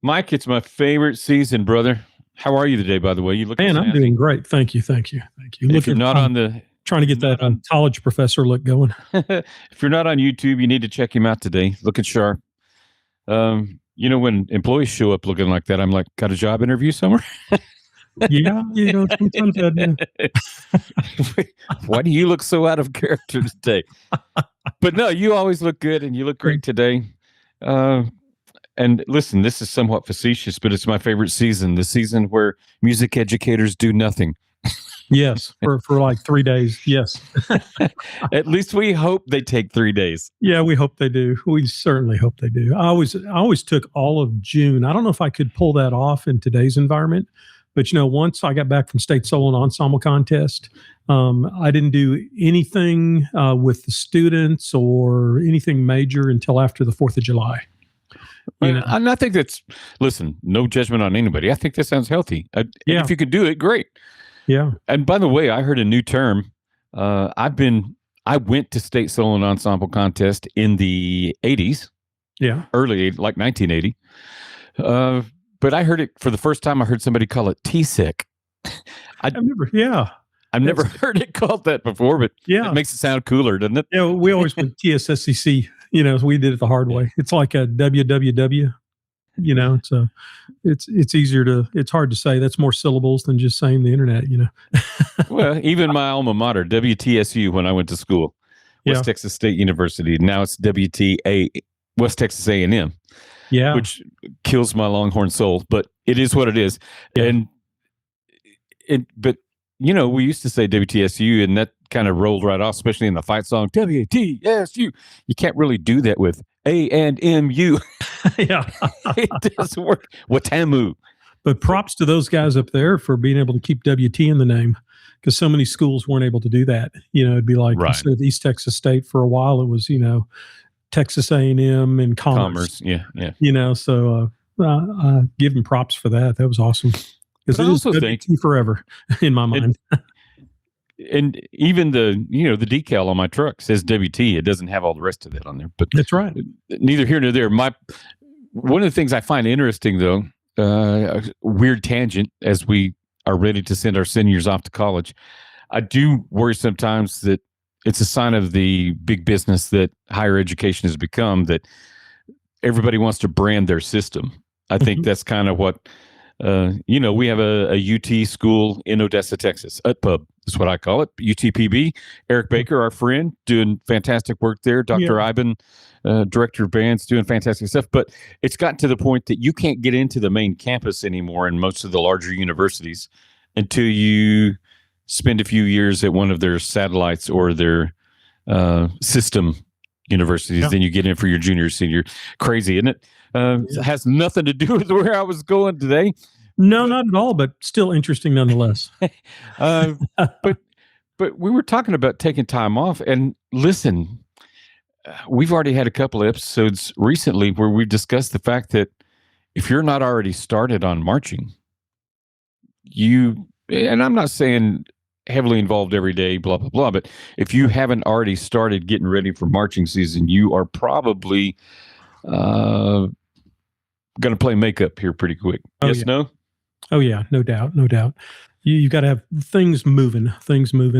Mike, it's my favorite season, brother. How are you today, by the way? You looking Man, I'm doing snazzy. great. Thank you. Thank you. Thank you. If you're Looking, not I'm on the trying to get that not on college professor look going. if you're not on YouTube, you need to check him out today. Looking sharp. When employees show up looking like that, I'm like, got a job interview somewhere? Yeah, sometimes I do. Why do you look so out of character today? But no, you always look good and you look great today. And listen, this is somewhat facetious, but it's my favorite season, the season where music educators do nothing. Yes, for like 3 days. Yes. At least we hope they take 3 days. Yeah, we hope they do. We certainly hope they do. I always took all of June. I don't know if I could pull that off in today's environment, but once I got back from state solo and ensemble contest, I didn't do anything with the students or anything major until after the 4th of July. And I think listen, no judgment on anybody. I think that sounds healthy. Yeah. If you could do it, great. Yeah. And by the way, I heard a new term. I went to state solo and ensemble contest in the 80s. Yeah. Early, like 1980. But I heard it for the first time. I heard somebody call it T-sick. I've never heard it called that before, but it makes it sound cooler, doesn't it? Yeah, we always went TSSCC. We did it the hard way. It's like a WWW. It's easier to. It's hard to say. That's more syllables than just saying the internet. Well, even my alma mater, WTSU, when I went to school, West Texas State University. Now it's WTA, West Texas A&M. Yeah, which kills my Longhorn soul, but it is what it is. Yeah. But we used to say WTSU, and that kind of rolled right off, especially in the fight song WTSU. You can't really do that with A&MU. Yeah, it doesn't work. Watamu. But props to those guys up there for being able to keep WT in the name, because so many schools weren't able to do that. It'd be like instead of East Texas State for a while, it was Texas A&M and Commerce. Yeah. So I give them props for that. That was awesome. Because it was WT forever in my mind. And even the decal on my truck says WT. It doesn't have all the rest of that on there. But that's right. Neither here nor there. One of the things I find interesting, though, a weird tangent as we are ready to send our seniors off to college, I do worry sometimes that it's a sign of the big business that higher education has become, that everybody wants to brand their system. I think that's kind of what, we have a UT school in Odessa, Texas, UTPub is what I call it, UTPB. Eric Baker, our friend, doing fantastic work there. Dr. Iben, director of bands, doing fantastic stuff. But it's gotten to the point that you can't get into the main campus anymore in most of the larger universities until you spend a few years at one of their satellites or their system universities. Then you get in for your junior, senior. Crazy, isn't it? It has nothing to do with where I was going today. No, not at all, but still interesting nonetheless. But we were talking about taking time off. And listen, we've already had a couple of episodes recently where we've discussed the fact that if you're not already started on marching, and I'm not saying heavily involved every day, blah, blah, blah. But if you haven't already started getting ready for marching season, you are probably going to play makeup here pretty quick. No? Oh, yeah. No doubt. No doubt. You've got to have things moving,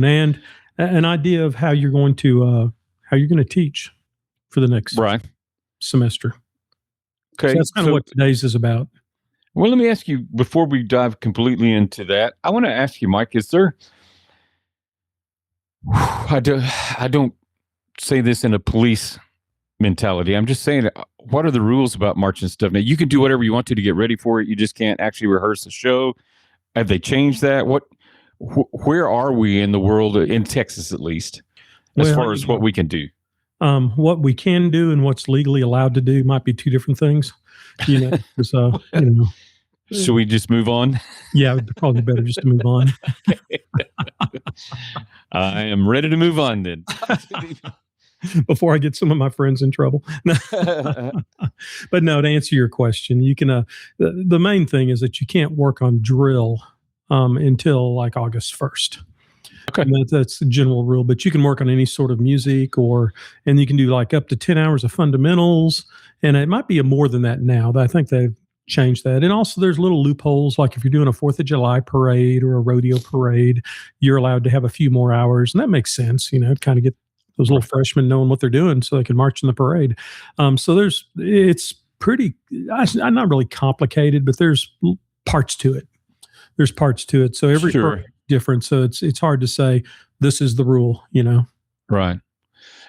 and an idea of how you're going to teach for the next semester. Okay. So that's kind of what today's is about. Well, let me ask you, before we dive completely into that, I want to ask you, Mike, is there, I don't say this in a police mentality. I'm just saying, what are the rules about marching stuff? Now, you can do whatever you want to get ready for it. You just can't actually rehearse the show. Have they changed that? Where are we in the world, in Texas at least, as far as what we can do? What we can do and what's legally allowed to do might be two different things. Should we just move on? Yeah, probably better just to move on. I am ready to move on then. Before I get some of my friends in trouble. But no, to answer your question, you can, the main thing is that you can't work on drill until like August 1st. Okay. And that's the general rule, but you can work on any sort of music and you can do like up to 10 hours of fundamentals. And it might be more than that now. I think they've change that. And also there's little loopholes, like if you're doing a 4th of July parade or a rodeo parade, you're allowed to have a few more hours. And that makes sense, kind of get those little freshmen knowing what they're doing so they can march in the parade. So it's pretty, not really complicated, but there's parts to it. So every Sure. different. So it's hard to say this is the rule, Right.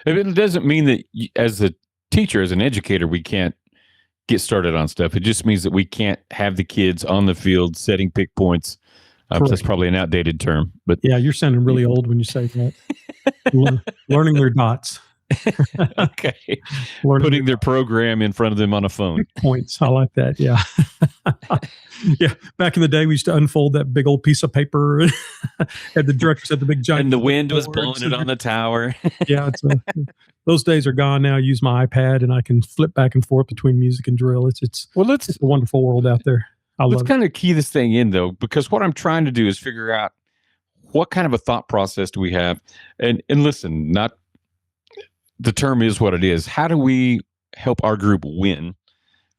It doesn't mean that as a teacher, as an educator, we can't get started on stuff. It just means that we can't have the kids on the field setting pick points. That's probably an outdated term, but yeah, you're sounding really old when you say that. Learning their dots. okay. Putting their program in front of them on a phone. Points. I like that. Yeah. Yeah. Back in the day, we used to unfold that big old piece of paper. And the director said the big giant. And the wind was blowing it on the tower. Yeah. Those days are gone now. I use my iPad and I can flip back and forth between music and drill. It's a wonderful world out there. Let's kind of key this thing in, though, because what I'm trying to do is figure out what kind of a thought process do we have. And listen, not the term is what it is. How do we help our group win,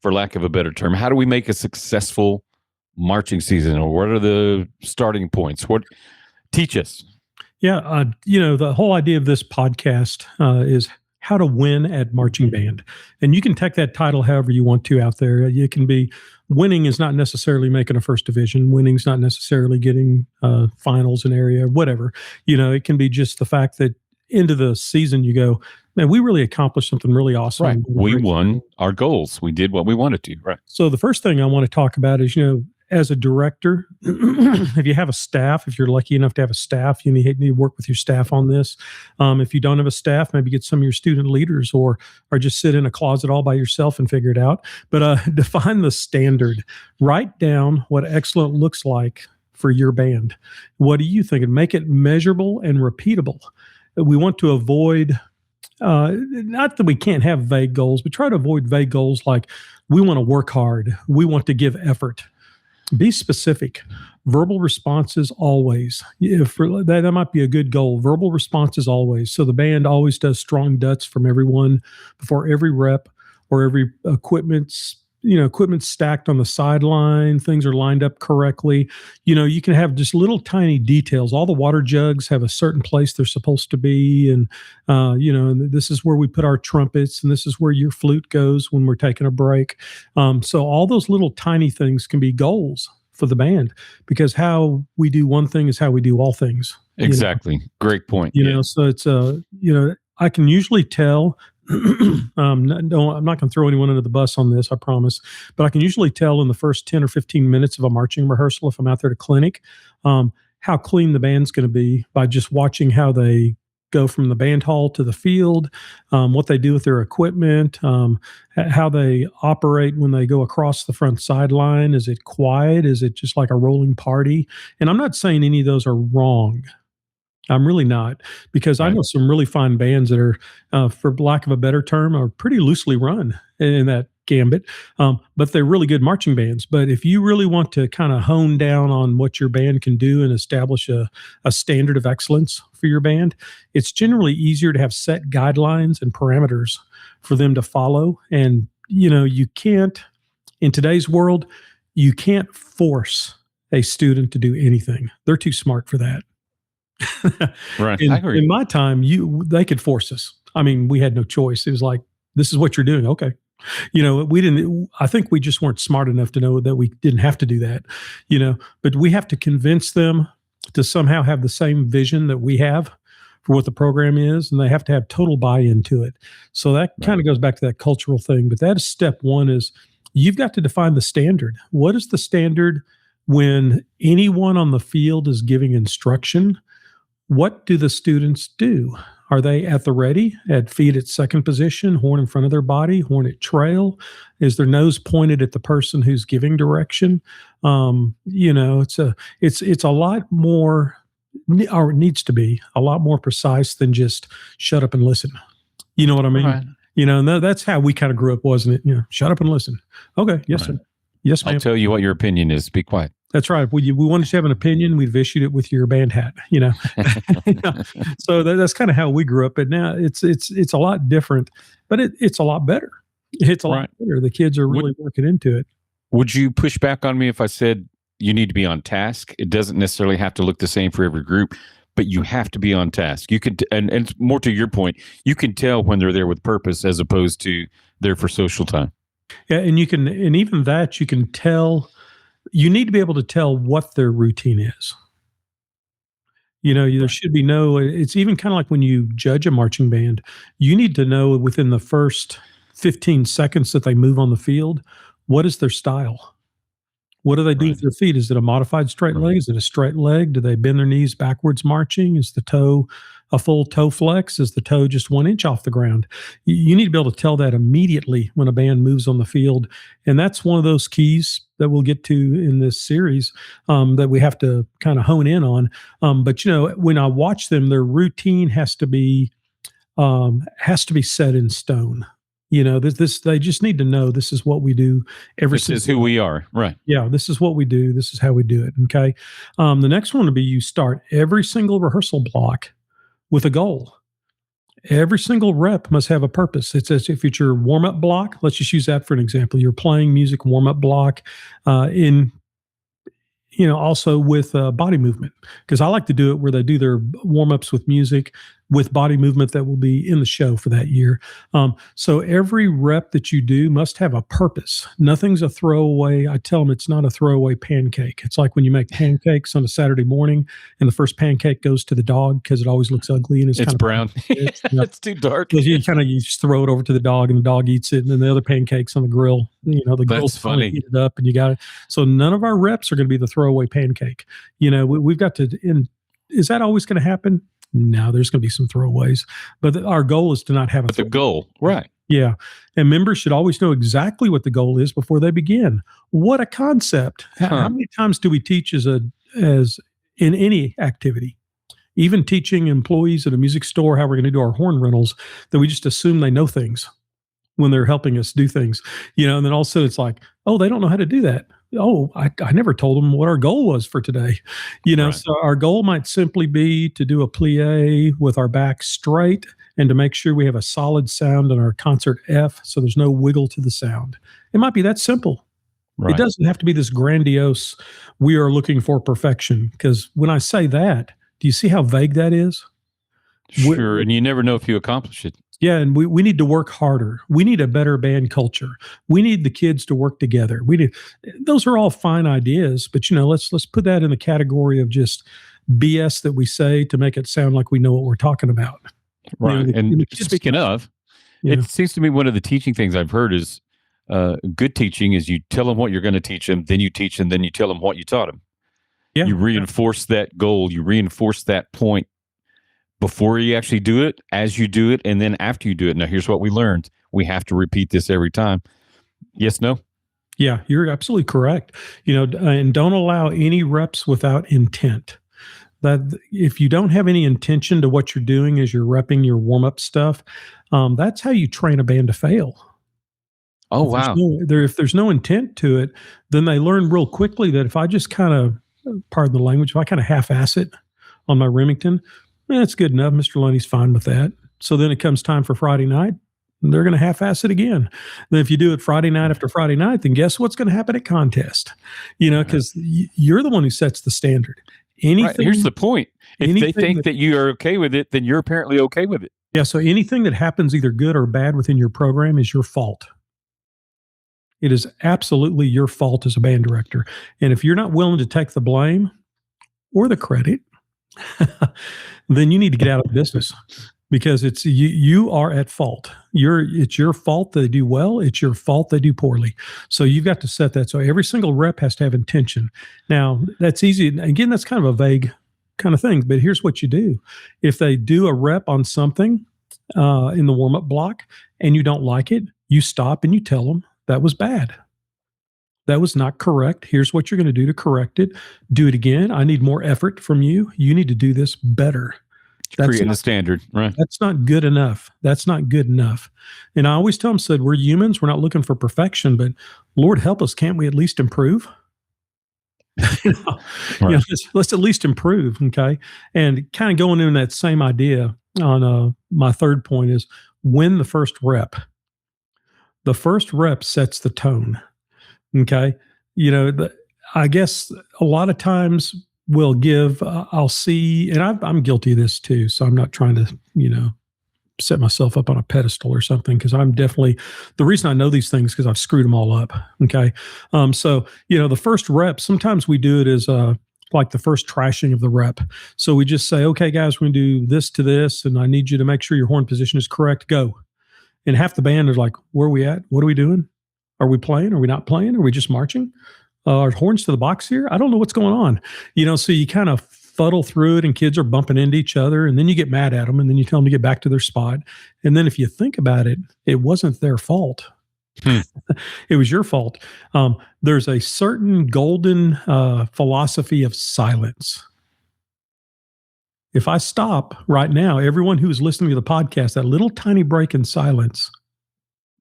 for lack of a better term? How do we make a successful marching season, or what are the starting points? Teach us. Yeah. The whole idea of this podcast is how to win at marching band. And you can take that title however you want to out there. It can be winning is not necessarily making a first division. Winning is not necessarily getting finals in area, whatever. It can be just the fact that into the season you go, man, we really accomplished something really awesome. Right. We won our goals. We did what we wanted to. Right. So the first thing I want to talk about is, as a director, if you have a staff, if you're lucky enough to have a staff, you need to work with your staff on this. If you don't have a staff, maybe get some of your student leaders or just sit in a closet all by yourself and figure it out. But define the standard. Write down what excellent looks like for your band. What do you think? And make it measurable and repeatable. We want to avoid, not that we can't have vague goals, but try to avoid vague goals like we want to work hard. We want to give effort. Be specific. Verbal responses always. That might be a good goal. Verbal responses always. So the band always does strong duts from everyone before every rep or every equipment's stacked on the sideline. Things are lined up correctly. You can have just little tiny details. All the water jugs have a certain place they're supposed to be. And, and this is where we put our trumpets and this is where your flute goes when we're taking a break. So all those little tiny things can be goals for the band because how we do one thing is how we do all things. Exactly. Great point. So it's, I can usually tell I'm not going to throw anyone under the bus on this, I promise. But I can usually tell in the first 10 or 15 minutes of a marching rehearsal, if I'm out there at a clinic, how clean the band's going to be by just watching how they go from the band hall to the field, what they do with their equipment, how they operate when they go across the front sideline. Is it quiet? Is it just like a rolling party? And I'm not saying any of those are wrong. I'm really not, because I know some really fine bands that are, for lack of a better term, are pretty loosely run in that gambit, but they're really good marching bands. But if you really want to kind of hone down on what your band can do and establish a standard of excellence for your band, it's generally easier to have set guidelines and parameters for them to follow. And, you can't, in today's world, you can't force a student to do anything. They're too smart for that. Right. In my time, they could force us. I mean, we had no choice. It was like, this is what you're doing. Okay. I think we just weren't smart enough to know that we didn't have to do that, but we have to convince them to somehow have the same vision that we have for what the program is. And they have to have total buy-in to it. So that kind of goes back to that cultural thing. But that is step one, is you've got to define the standard. What is the standard when anyone on the field is giving instruction? What do the students do? Are they at the ready, at feet at second position, horn in front of their body, horn at trail? Is their nose pointed at the person who's giving direction? It's a lot more, or it needs to be a lot more precise than just shut up and listen. You know what I mean? Right. And that's how we kind of grew up, wasn't it? Shut up and listen. Okay. Yes, sir. Yes, ma'am. I'll tell you what your opinion is. Be quiet. That's right. We wanted to have an opinion. We've issued it with your band hat, So that's kind of how we grew up. But now it's a lot different, but it's a lot better. It's a lot better. The kids are really working into it. Would you push back on me if I said you need to be on task? It doesn't necessarily have to look the same for every group, but you have to be on task. You could, and more to your point, you can tell when they're there with purpose as opposed to there for social time. Yeah, and you can, and even that you can tell. You need to be able to tell what their routine is. There should be no. It's even kind of like when you judge a marching band, you need to know within the first 15 seconds that they move on the field, what is their style? What do they do with their feet? Is it a modified straight leg? Is it a straight leg? Do they bend their knees backwards marching? Is the toe a full toe flex? Is the toe just 1 inch off the ground? You need to be able to tell that immediately when a band moves on the field. And that's one of those keys that we'll get to in this series that we have to kind of hone in on. But when I watch them, their routine has to be set in stone. This they just need to know this is what we do every. This is who we are, right? Yeah, this is what we do. This is how we do it. Okay. The next one would be you start every single rehearsal block with a goal. Every single rep must have a purpose. It's as if it's your warm up block. Let's just use that for an example. You're playing music warm up block also with body movement, because I like to do it where they do their warm-ups with music with body movement that will be in the show for that year. So every rep that you do must have a purpose. Nothing's a throwaway. I tell them it's not a throwaway pancake. It's like when you make pancakes on a Saturday morning and the first pancake goes to the dog because it always looks ugly and it's kind of brown. It's too dark. You just throw it over to the dog and the dog eats it, and then the other pancakes on the grill. The grill's funny. Heat it up, and you got it. So none of our reps are going to be the throwaway pancake. We've got to. Is that always going to happen? No, there's going to be some throwaways, but our goal is to not have the goal, right? Yeah, and members should always know exactly what the goal is before they begin. What a concept! How many times do we teach as in any activity? Even teaching employees at a music store how we're going to do our horn rentals, that we just assume they know things when they're helping us do things, and then also it's like, oh, they don't know how to do that. Oh, I never told them what our goal was for today. So our goal might simply be to do a plie with our back straight and to make sure we have a solid sound in our concert F so there's no wiggle to the sound. It might be that simple. Right. It doesn't have to be this grandiose, we are looking for perfection, because when I say that, do you see how vague that is? Sure, and you never know if you accomplish it. Yeah, and we need to work harder. We need a better band culture. We need the kids to work together. Those are all fine ideas, but let's put that in the category of just BS that we say to make it sound like we know what we're talking about. Right. And speaking of, it seems to me one of the teaching things I've heard is good teaching is you tell them what you're going to teach them, then you teach them, then you tell them what you taught them. Yeah. You reinforce that goal. You reinforce that point before you actually do it, as you do it, and then after you do it. Now, here's what we learned. We have to repeat this every time. Yes, no? Yeah, you're absolutely correct. And don't allow any reps without intent. That if you don't have any intention to what you're doing as you're repping your warm-up stuff, that's how you train a band to fail. Oh, wow. If there's no intent to it, then they learn real quickly that if I just kind of, pardon the language, if I kind of half-ass it on my Remington, that's good enough. Mr. Lunney's fine with that. So then it comes time for Friday night, and they're going to half-ass it again. Then if you do it Friday night after Friday night, then guess what's going to happen at contest? Because you're the one who sets the standard. Here's the point. If they think that you are okay with it, then you're apparently okay with it. Yeah, so anything that happens either good or bad within your program is your fault. It is absolutely your fault as a band director. And if you're not willing to take the blame or the credit, then you need to get out of the business, because it's you are at fault. It's your fault they do well. It's your fault they do poorly. So you've got to set that. So every single rep has to have intention. Now, that's easy. Again, that's kind of a vague kind of thing, but here's what you do. If they do a rep on something in the warm-up block and you don't like it, you stop and you tell them that was bad. That was not correct. Here's what you're going to do to correct it. Do it again. I need more effort from you. You need to do this better. Creating a standard, right? That's not good enough. That's not good enough. And I always tell them, we're humans. We're not looking for perfection, but Lord help us. Can't we at least improve? Let's at least improve. Okay. And kind of going in that same idea on my third point is win the first rep. The first rep sets the tone. Okay. You know, I guess a lot of times we'll give, I'll see, and I'm guilty of this too. So I'm not trying to, set myself up on a pedestal or something, because I'm definitely, the reason I know these things because I've screwed them all up. Okay. So, the first rep, sometimes we do it as like the first trashing of the rep. So we just say, okay, guys, we're going to do this to this, and I need you to make sure your horn position is correct. Go. And half the band is like, where are we at? What are we doing? Are we playing? Are we not playing? Are we just marching? Are horns to the box here? I don't know what's going on. So you kind of fuddle through it, and kids are bumping into each other, and then you get mad at them, and then you tell them to get back to their spot. And then if you think about it, it wasn't their fault. It was your fault. There's a certain golden philosophy of silence. If I stop right now, everyone who is listening to the podcast, that little tiny break in silence,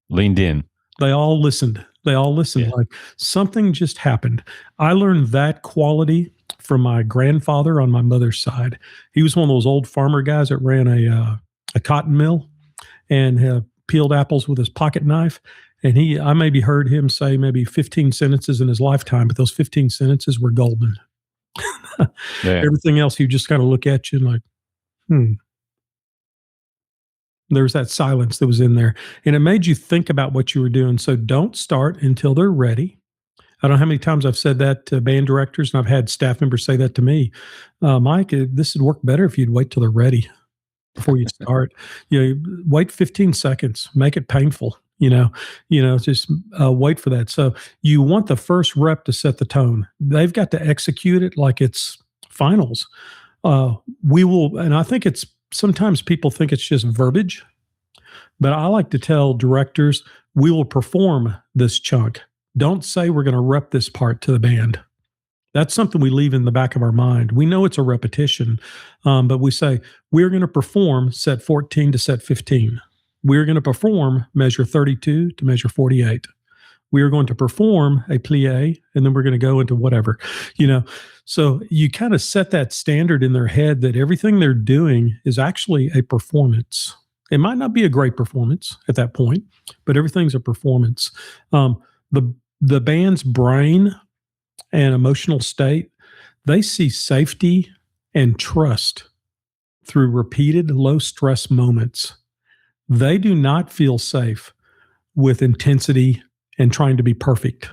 leaned in. They all listened. Yeah. Like something just happened. I learned that quality from my grandfather on my mother's side. He was one of those old farmer guys that ran a cotton mill and peeled apples with his pocket knife. And I maybe heard him say maybe 15 sentences in his lifetime, but those 15 sentences were golden. Yeah. Everything else, he just kind of look at you and like, There's that silence that was in there. And it made you think about what you were doing. So don't start until they're ready. I don't know how many times I've said that to band directors, and I've had staff members say that to me. Mike, this would work better if you'd wait till they're ready before you start. Wait 15 seconds, make it painful. Just wait for that. So you want the first rep to set the tone. They've got to execute it like it's finals. We will, and I think sometimes people think it's just verbiage, but I like to tell directors, we will perform this chunk. Don't say we're going to rep this part to the band. That's something we leave in the back of our mind. We know it's a repetition, but we say, we're going to perform set 14 to set 15. We're going to perform measure 32 to measure 48. We are going to perform a plie, and then we're going to go into whatever, So you kind of set that standard in their head that everything they're doing is actually a performance. It might not be a great performance at that point, but everything's a performance. The band's brain and emotional state, they see safety and trust through repeated low-stress moments. They do not feel safe with intensity and trying to be perfect.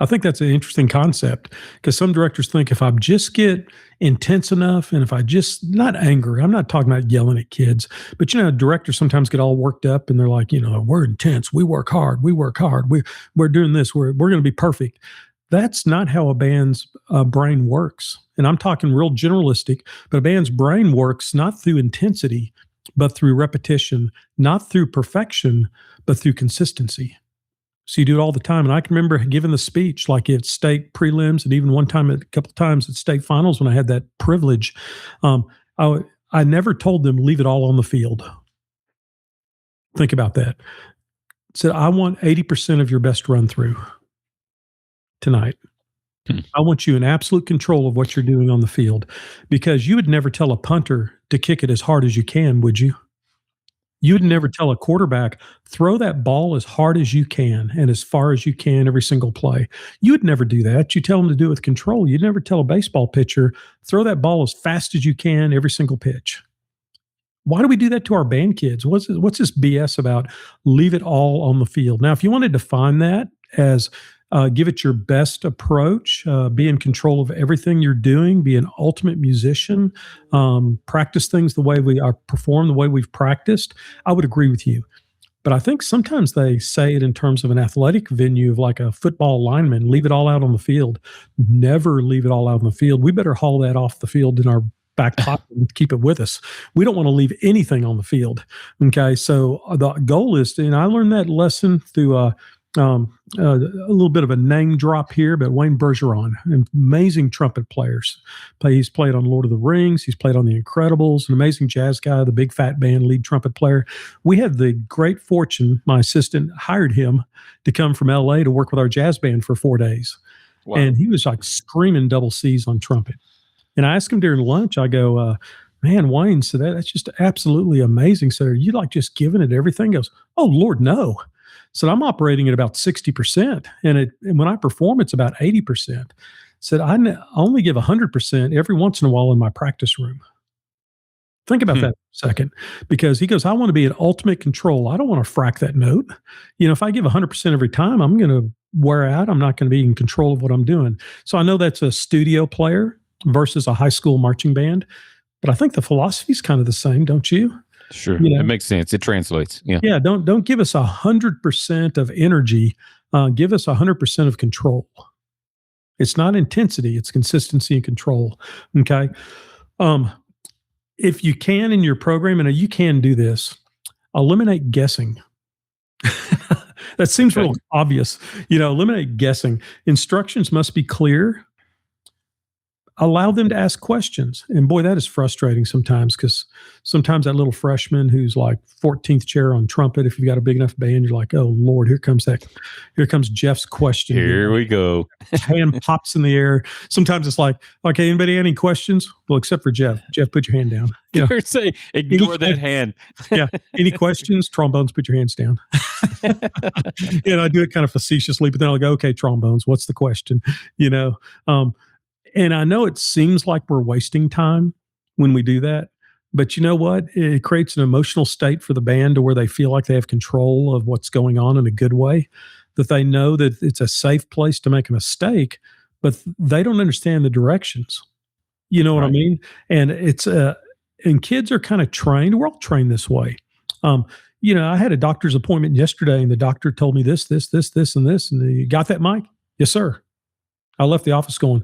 I think that's an interesting concept, because some directors think if I just get intense enough, and if I just, not angry, I'm not talking about yelling at kids, but directors sometimes get all worked up and they're like, we're intense, we work hard, we're doing this, we're going to be perfect. That's not how a band's brain works. And I'm talking real generalistic, but a band's brain works not through intensity, but through repetition, not through perfection, but through consistency. So you do it all the time. And I can remember giving the speech like at state prelims, and even a couple of times at state finals when I had that privilege. I never told them, leave it all on the field. Think about that. Said, I want 80% of your best run through tonight. I want you in absolute control of what you're doing on the field, because you would never tell a punter to kick it as hard as you can, would you? You'd never tell a quarterback, throw that ball as hard as you can and as far as you can every single play. You'd never do that. You tell them to do it with control. You'd never tell a baseball pitcher, throw that ball as fast as you can every single pitch. Why do we do that to our band kids? What's this BS about leave it all on the field? Now, if you want to define that as give it your best approach, be in control of everything you're doing, be an ultimate musician, practice things the way we are, perform the way we've practiced, I would agree with you. But I think sometimes they say it in terms of an athletic venue of like a football lineman, leave it all out on the field. Never leave it all out on the field. We better haul that off the field in our back pocket and keep it with us. We don't want to leave anything on the field. Okay, so the goal is to, and I learned that lesson through a little bit of a name drop here, but Wayne Bergeron, amazing trumpet players. He's played on Lord of the Rings. He's played on The Incredibles, an amazing jazz guy, the Big Fat Band lead trumpet player. We had the great fortune, my assistant hired him to come from LA to work with our jazz band for 4 days. Wow. And he was like screaming double C's on trumpet. And I asked him during lunch, I go, man, Wayne, so that's just absolutely amazing. So are you like just giving it everything? He goes, oh, Lord, no. Said, I'm operating at about 60%. And when I perform, it's about 80%. Said, I only give 100% every once in a while in my practice room. Think about that for a second, because he goes, I want to be in ultimate control. I don't want to frack that note. If I give 100% every time, I'm going to wear out. I'm not going to be in control of what I'm doing. So I know that's a studio player versus a high school marching band, but I think the philosophy is kind of the same, don't you? Sure. It makes sense. It translates. Yeah. Yeah. Don't give us 100% of energy. Give us 100% of control. It's not intensity. It's consistency and control. Okay. If you can in your program, and you can do this, eliminate guessing. That seems real obvious. Eliminate guessing. Instructions must be clear. Allow them to ask questions. And boy, that is frustrating sometimes, because sometimes that little freshman who's like 14th chair on trumpet, if you've got a big enough band, you're like, oh Lord, here comes Jeff's question. Here we go. Hand pops in the air. Sometimes it's like, okay, anybody have any questions? Well, except for Jeff. Jeff, put your hand down. Say, ignore that hand. Yeah. Any questions? Trombones, put your hands down. I do it kind of facetiously, but then I'll go, okay, trombones, what's the question? And I know it seems like we're wasting time when we do that, but you know what? It creates an emotional state for the band to where they feel like they have control of what's going on in a good way, that they know that it's a safe place to make a mistake, but they don't understand the directions. You know what I mean? And and kids are kind of trained. We're all trained this way. I had a doctor's appointment yesterday, and the doctor told me this, and this. And you got that, Mike? Yes, sir. I left the office going,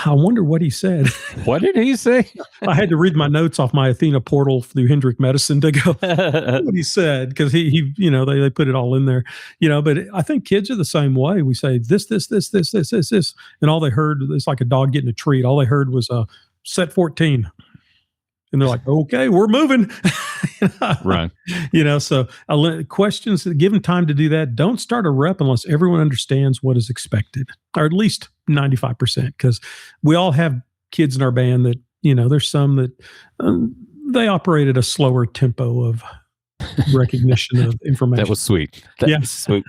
I wonder what he said. What did he say? I had to read my notes off my Athena portal through Hendrick Medicine to go what he said, because he they put it all in there. But I think kids are the same way. We say this, and all they heard, it's like a dog getting a treat. All they heard was set 14. And they're like, okay, we're moving. Right. So questions, give them time to do that. Don't start a rep unless everyone understands what is expected, or at least 95%, because we all have kids in our band that, there's some that they operate at a slower tempo of recognition of information. That was sweet. That was sweet.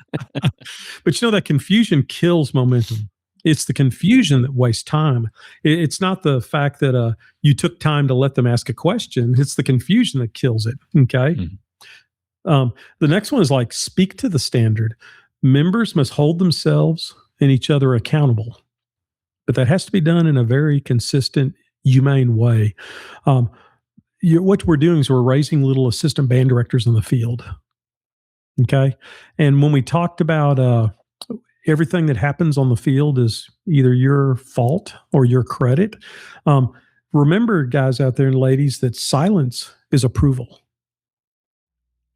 But that confusion kills momentum. It's the confusion that wastes time. It's not the fact that you took time to let them ask a question. It's the confusion that kills it. Okay. Mm-hmm. The next one is like, speak to the standard. Members must hold themselves and each other accountable, but that has to be done in a very consistent, humane way. What we're doing is we're raising little assistant band directors in the field. Okay. And when we talked about, everything that happens on the field is either your fault or your credit. Remember, guys out there and ladies, that silence is approval.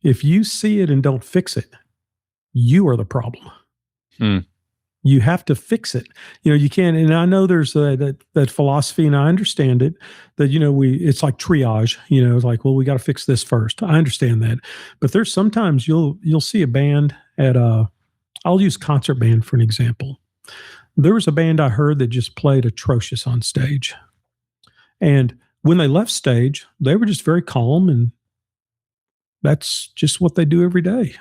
If you see it and don't fix it, you are the problem. You have to fix it. You can't. And I know there's that philosophy, and I understand it. That it's like triage. It's like, well, we got to fix this first. I understand that, but there's sometimes you'll see a band at I'll use concert band for an example. There was a band I heard that just played atrocious on stage. And when they left stage, they were just very calm, and that's just what they do every day.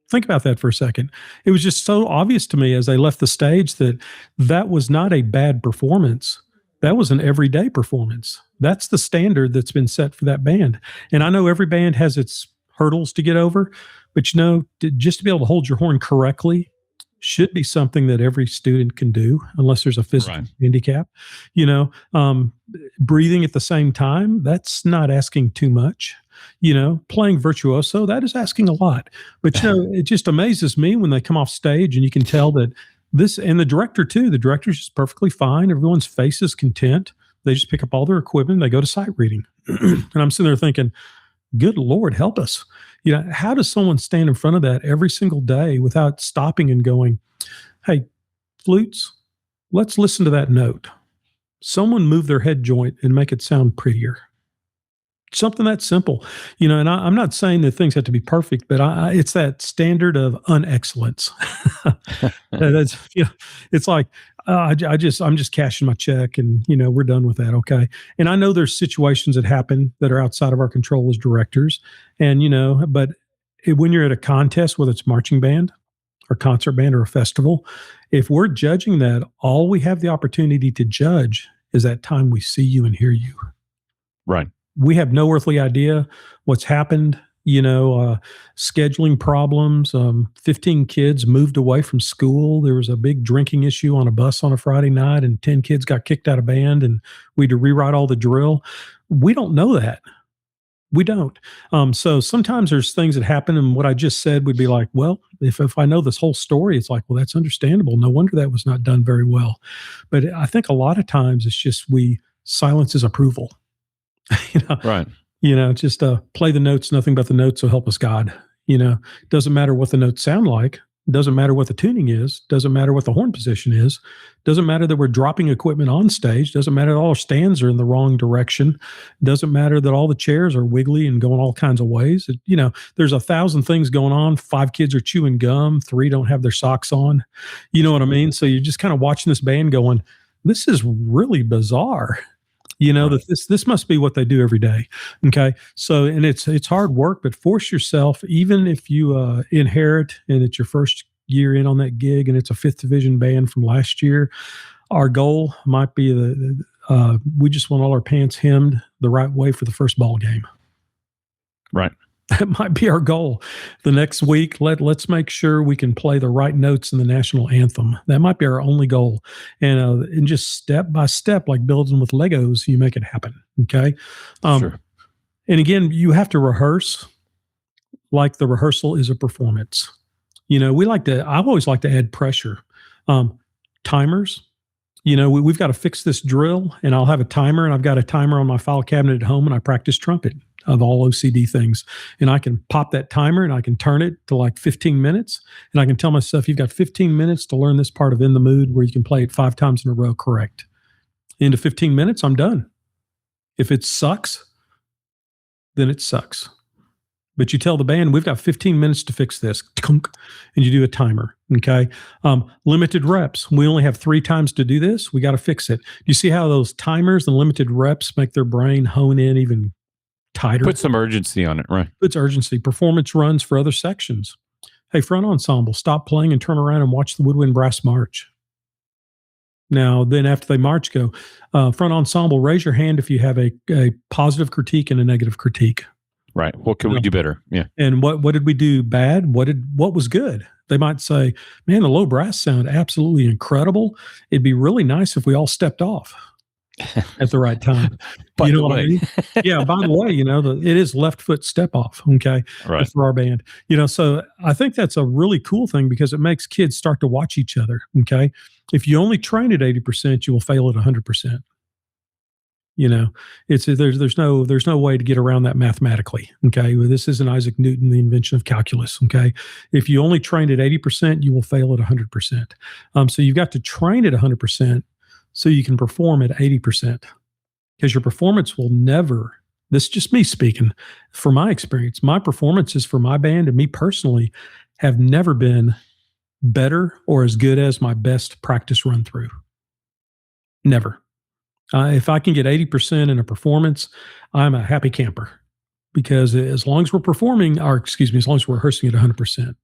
Think about that for a second. It was just so obvious to me as they left the stage that was not a bad performance. That was an everyday performance. That's the standard that's been set for that band. And I know every band has its hurdles to get over, but just to be able to hold your horn correctly should be something that every student can do, unless there's a physical handicap. Breathing at the same time, that's not asking too much. Playing virtuoso, that is asking a lot. But it just amazes me when they come off stage and you can tell that and the director too, the director's just perfectly fine. Everyone's face is content. They just pick up all their equipment, they go to sight reading. And I'm sitting there thinking, good Lord, help us. How does someone stand in front of that every single day without stopping and going, hey, flutes, let's listen to that note. Someone move their head joint and make it sound prettier. Something that simple, and I'm not saying that things have to be perfect, but it's that standard of unexcellence. That's, it's like, I'm just cashing my check and, we're done with that. Okay. And I know there's situations that happen that are outside of our control as directors, and, but when you're at a contest, whether it's marching band or concert band or a festival, if we're judging that, all we have the opportunity to judge is that time we see you and hear you. Right. We have no earthly idea what's happened. Scheduling problems. 15 kids moved away from school. There was a big drinking issue on a bus on a Friday night, and 10 kids got kicked out of band, and we had to rewrite all the drill. We don't know that. We don't. So sometimes there's things that happen, and what I just said would be like, well, if I know this whole story, it's like, well, that's understandable. No wonder that was not done very well. But I think a lot of times it's just silence is approval. Right. Just play the notes, nothing but the notes, so help us God. Doesn't matter what the notes sound like. Doesn't matter what the tuning is. Doesn't matter what the horn position is. Doesn't matter that we're dropping equipment on stage. Doesn't matter that all our stands are in the wrong direction. Doesn't matter that all the chairs are wiggly and going all kinds of ways. There's 1,000 things going on. 5 kids are chewing gum. 3 don't have their socks on. You know what I mean? So you're just kind of watching this band going, this is really bizarre. That this must be what they do every day. Okay. So, and it's hard work, but force yourself, even if you inherit and it's your first year in on that gig and it's a 5th division band from last year, our goal might be we just want all our pants hemmed the right way for the first ball game. Right. That might be our goal. The next week, let's make sure we can play the right notes in the national anthem. That might be our only goal. And just step by step, like building with Legos, you make it happen. Okay. Sure. And again, you have to rehearse like the rehearsal is a performance. I always like to add pressure. Timers. We've got to fix this drill, and I'll have a timer, and I've got a timer on my file cabinet at home, and I practice trumpet of all OCD things. And I can pop that timer and I can turn it to like 15 minutes. And I can tell myself, you've got 15 minutes to learn this part of In the Mood where you can play it 5 times in a row correct. Into 15 minutes, I'm done. If it sucks, then it sucks. But you tell the band, we've got 15 minutes to fix this. And you do a timer. Okay. Limited reps. We only have 3 times to do this. We got to fix it. You see how those timers and limited reps make their brain hone in even tighter? Put some urgency on it, right? Puts urgency. Performance runs for other sections. Hey, front ensemble, stop playing and turn around and watch the woodwind brass march. Now, then after they march, go, front ensemble, raise your hand if you have a positive critique and a negative critique. Right. What can we do better? Yeah. And what did we do bad? What was good? They might say, man, the low brass sound absolutely incredible. It'd be really nice if we all stepped off at the right time. By the what way. I mean? Yeah. By the way, it is left foot step off. Okay. Right. For our band, so I think that's a really cool thing because it makes kids start to watch each other. Okay. If you only train at 80%, you will fail at 100%. There's no way to get around that mathematically. Okay. Well, this isn't Isaac Newton, the invention of calculus. Okay. If you only train at 80%, you will fail at 100%. So you've got to train at 100% so you can perform at 80%, because your performance will never, this is just me speaking from my experience, my performances for my band and me personally have never been better or as good as my best practice run through. Never. If I can get 80% in a performance, I'm a happy camper, because as long as we're performing, as long as we're rehearsing at 100%,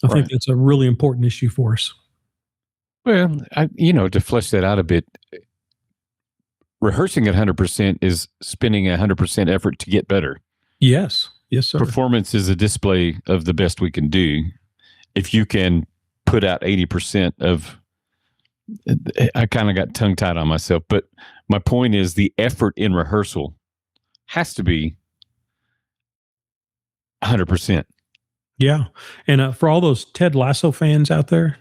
I think that's a really important issue for us. Well, to flesh that out a bit, rehearsing at 100% is spending 100% effort to get better. Yes. Yes, sir. Performance is a display of the best we can do. If you can put out 80% of, I kind of got tongue tied on myself, but my point is the effort in rehearsal has to be 100%. Yeah. And for all those Ted Lasso fans out there,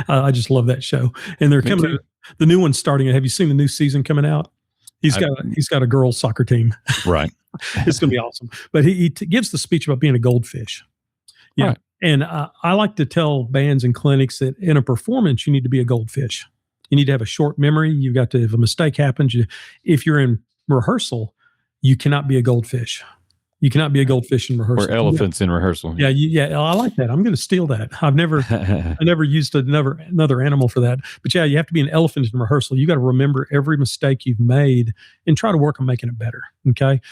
I just love that show. And they're coming, the new one's starting. Have you seen the new season coming out? He's got a girls soccer team. Right. It's going to be awesome. But he gives the speech about being a goldfish. Yeah. Right. And I like to tell bands and clinics that in a performance, you need to be a goldfish. You need to have a short memory. You've got to, if a mistake happens, if you're in rehearsal, you cannot be a goldfish. You cannot be a goldfish in rehearsal. Or elephants in rehearsal. Yeah, I like that. I'm going to steal that. I never used another animal for that. But yeah, you have to be an elephant in rehearsal. You got to remember every mistake you've made and try to work on making it better. Okay.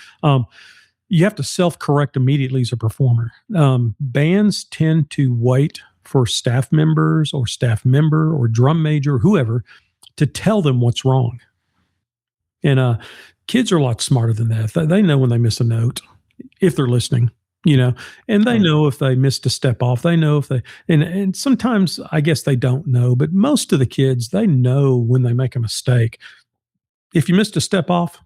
you have to self-correct immediately as a performer. Bands tend to wait for staff members or staff member or drum major or whoever to tell them what's wrong. And kids are a lot smarter than that. They know when they miss a note, if they're listening, and they know if they missed a step off. They know if and sometimes I guess they don't know, but most of the kids, they know when they make a mistake. If you missed a step off,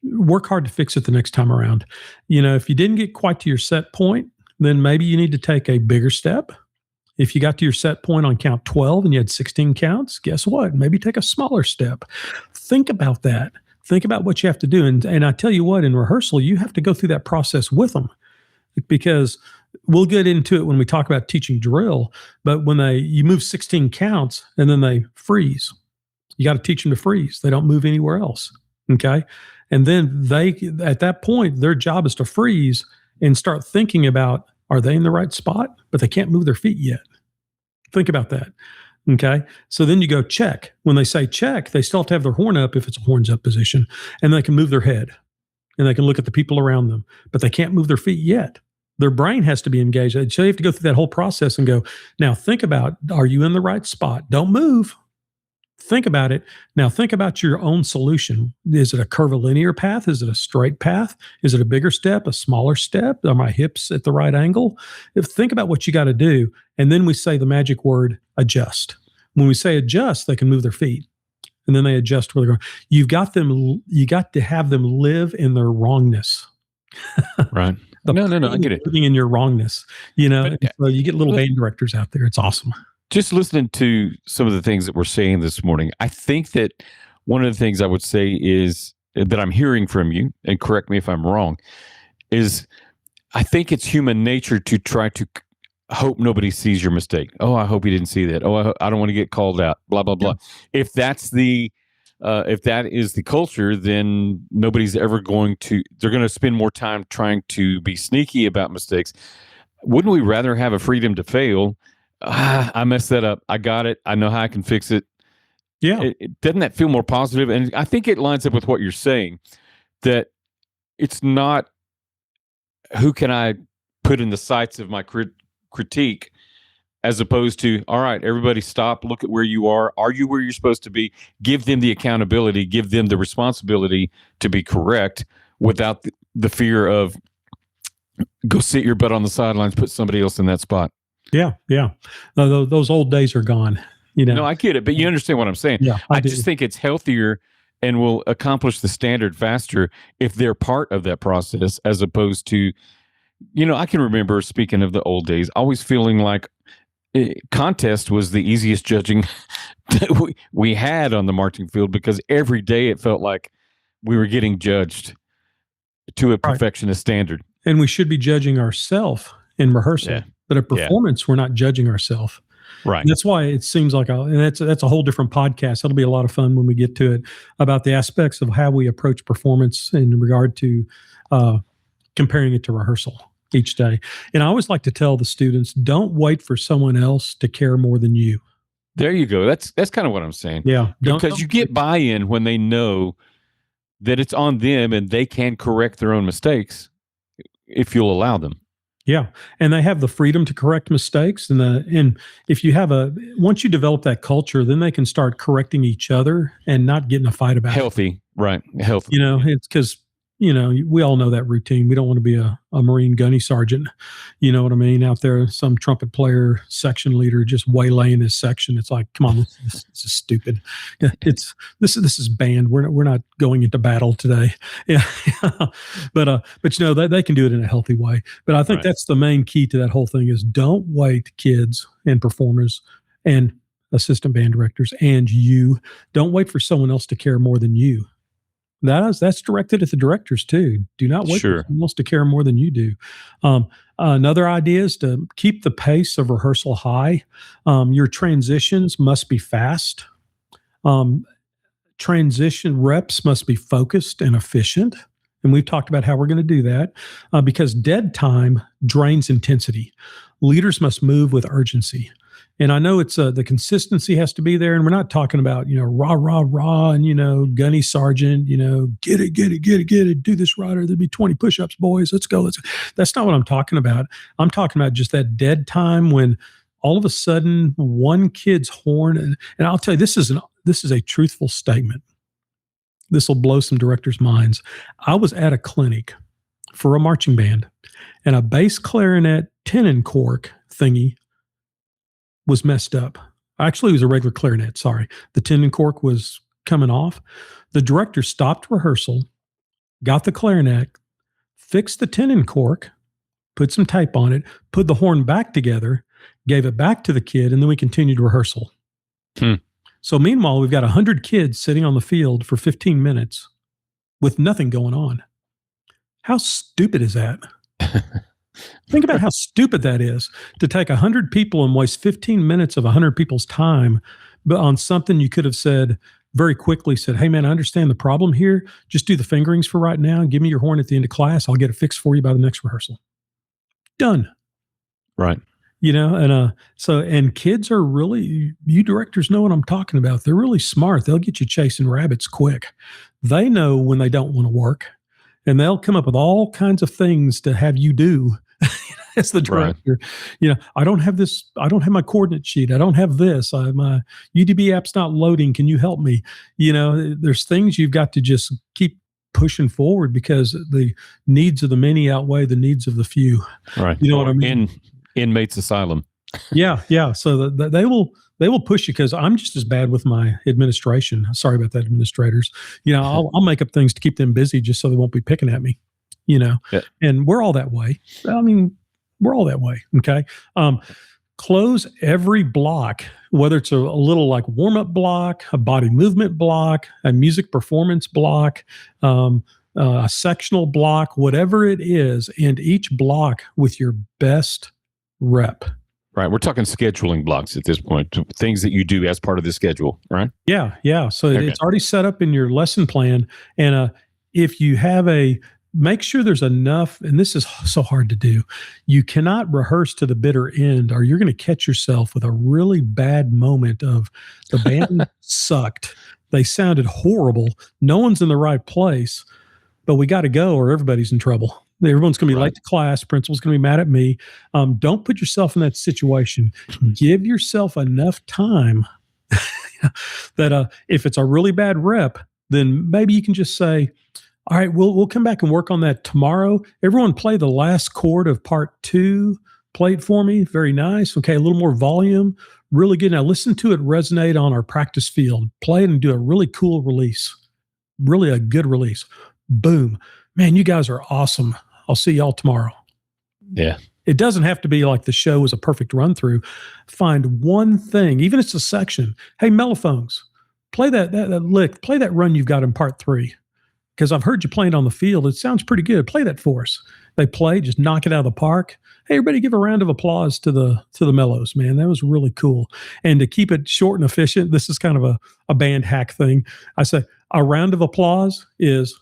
work hard to fix it the next time around. If you didn't get quite to your set point, then maybe you need to take a bigger step. If you got to your set point on count 12 and you had 16 counts, guess what? Maybe take a smaller step. Think about that. Think about what you have to do. And I tell you what, in rehearsal, you have to go through that process with them, because we'll get into it when we talk about teaching drill. But when you move 16 counts and then they freeze, you got to teach them to freeze. They don't move anywhere else. Okay. And then at that point, their job is to freeze and start thinking about, are they in the right spot? But they can't move their feet yet. Think about that. Okay. So then you go check. When they say check, they still have to have their horn up if it's a horns up position, and they can move their head and they can look at the people around them, but they can't move their feet yet. Their brain has to be engaged. So you have to go through that whole process and go, now think about, are you in the right spot? Don't move. Think about it. Now think about your own solution. Is it a curvilinear path? Is it a straight path? Is it a bigger step, a smaller step? Are my hips at the right angle? Think about what you got to do. And then we say the magic word, adjust. When we say adjust, they can move their feet. And then they adjust where they're going. You got to have them live in their wrongness. Right. No, I get it. Living in your wrongness, so you get little band directors out there. It's awesome. Just listening to some of the things that we're saying this morning, I think that one of the things I would say is that I'm hearing from you, and correct me if I'm wrong, is I think it's human nature to try to hope nobody sees your mistake. Oh, I hope you didn't see that. Oh, I don't want to get called out, blah, blah, blah. Yeah. If that is the culture, then nobody's ever they're going to spend more time trying to be sneaky about mistakes. Wouldn't we rather have a freedom to fail? I messed that up. I got it. I know how I can fix it. Yeah. Doesn't that feel more positive? And I think it lines up with what you're saying, that it's not who can I put in the sights of my critique, as opposed to, all right, everybody stop, look at where you are. Are you where you're supposed to be? Give them the accountability, give them the responsibility to be correct without the fear of go sit your butt on the sidelines, put somebody else in that spot. Yeah. Those old days are gone. No, I get it, but you understand what I'm saying. Yeah, I just think it's healthier and will accomplish the standard faster if they're part of that process, as opposed to, I can remember, speaking of the old days, always feeling like contest was the easiest judging that we had on the marching field, because every day it felt like we were getting judged to a perfectionist standard. And we should be judging ourselves in rehearsal. Yeah. But at performance, we're not judging ourselves. Right. And that's why it seems like, and that's a whole different podcast. That'll be a lot of fun when we get to it, about the aspects of how we approach performance in regard to comparing it to rehearsal each day. And I always like to tell the students, don't wait for someone else to care more than you. There you go. That's kind of what I'm saying. Yeah. Because you get buy-in when they know that it's on them and they can correct their own mistakes if you'll allow them. Yeah. And they have the freedom to correct mistakes. And if you once you develop that culture, then they can start correcting each other and not get in a fight about it. Right. Healthy. It's because, we all know that routine. We don't want to be a Marine gunny sergeant. You know what I mean? Out there, some trumpet player, section leader, just waylaying his section. It's like, come on, this is stupid. This is band. We're not going into battle today. Yeah. But they can do it in a healthy way. But I think that's the main key to that whole thing is, don't wait, kids and performers and assistant band directors, and don't wait for someone else to care more than you. That's directed at the directors too. Do not wait for someone else to care more than you do. Another idea is to keep the pace of rehearsal high. Your transitions must be fast. Transition reps must be focused and efficient. And we've talked about how we're going to do that because dead time drains intensity. Leaders must move with urgency. And I know it's the consistency has to be there. And we're not talking about, rah, rah, rah, and, gunny sergeant, get it, get it, get it, get it, do this right, or there'll be 20 push-ups, boys. Let's go. That's not what I'm talking about. I'm talking about just that dead time when all of a sudden one kid's horn, and I'll tell you, this is a truthful statement. This will blow some directors' minds. I was at a clinic for a marching band, and a bass clarinet tenon cork thingy was messed up. Actually, it was a regular clarinet. Sorry. The tenon cork was coming off. The director stopped rehearsal, got the clarinet, fixed the tenon cork, put some tape on it, put the horn back together, gave it back to the kid, and then we continued rehearsal. So meanwhile, we've got 100 kids sitting on the field for 15 minutes with nothing going on. How stupid is that? Think about how stupid that is to take 100 people and waste 15 minutes of 100 people's time, but on something you could have said very quickly, said, hey man, I understand the problem here. Just do the fingerings for right now and give me your horn at the end of class. I'll get it fixed for you by the next rehearsal. Done. Right. And kids are really, you directors know what I'm talking about. They're really smart. They'll get you chasing rabbits quick. They know when they don't want to work, and they'll come up with all kinds of things to have you do as the director. Right. I don't have this. I don't have my coordinate sheet. I don't have this. My UDB app's not loading. Can you help me? There's things you've got to just keep pushing forward because the needs of the many outweigh the needs of the few. Right. You know what I mean? Inmates asylum. Yeah. So they will push you because I'm just as bad with my administration. Sorry about that, administrators. I'll make up things to keep them busy just so they won't be picking at me. Yeah. And we're all that way. I mean, we're all that way. Okay. Close every block, whether it's a little like warm-up block, a body movement block, a music performance block, a sectional block, whatever it is, and each block with your best rep. Right. We're talking scheduling blocks at this point, things that you do as part of the schedule, right? Yeah. So it's already set up in your lesson plan. And if you have make sure there's enough, and this is so hard to do, you cannot rehearse to the bitter end or you're going to catch yourself with a really bad moment of the band sucked. They sounded horrible. No one's in the right place, but we got to go or everybody's in trouble. Everyone's going to be late to class. Principal's going to be mad at me. Don't put yourself in that situation. Give yourself enough time that if it's a really bad rep, then maybe you can just say, all right, we'll come back and work on that tomorrow. Everyone play the last chord of part 2. Play it for me. Very nice. Okay, a little more volume. Really good. Now listen to it resonate on our practice field. Play it and do a really cool release. Really a good release. Boom. Man, you guys are awesome. I'll see y'all tomorrow. Yeah. It doesn't have to be like the show is a perfect run through. Find one thing, even if it's a section. Hey, mellophones, play that lick, play that run you've got in part 3. Because I've heard you playing on the field. It sounds pretty good. Play that for us. They play, just knock it out of the park. Hey, everybody give a round of applause to the mellows, man. That was really cool. And to keep it short and efficient, this is kind of a band hack thing. I say a round of applause is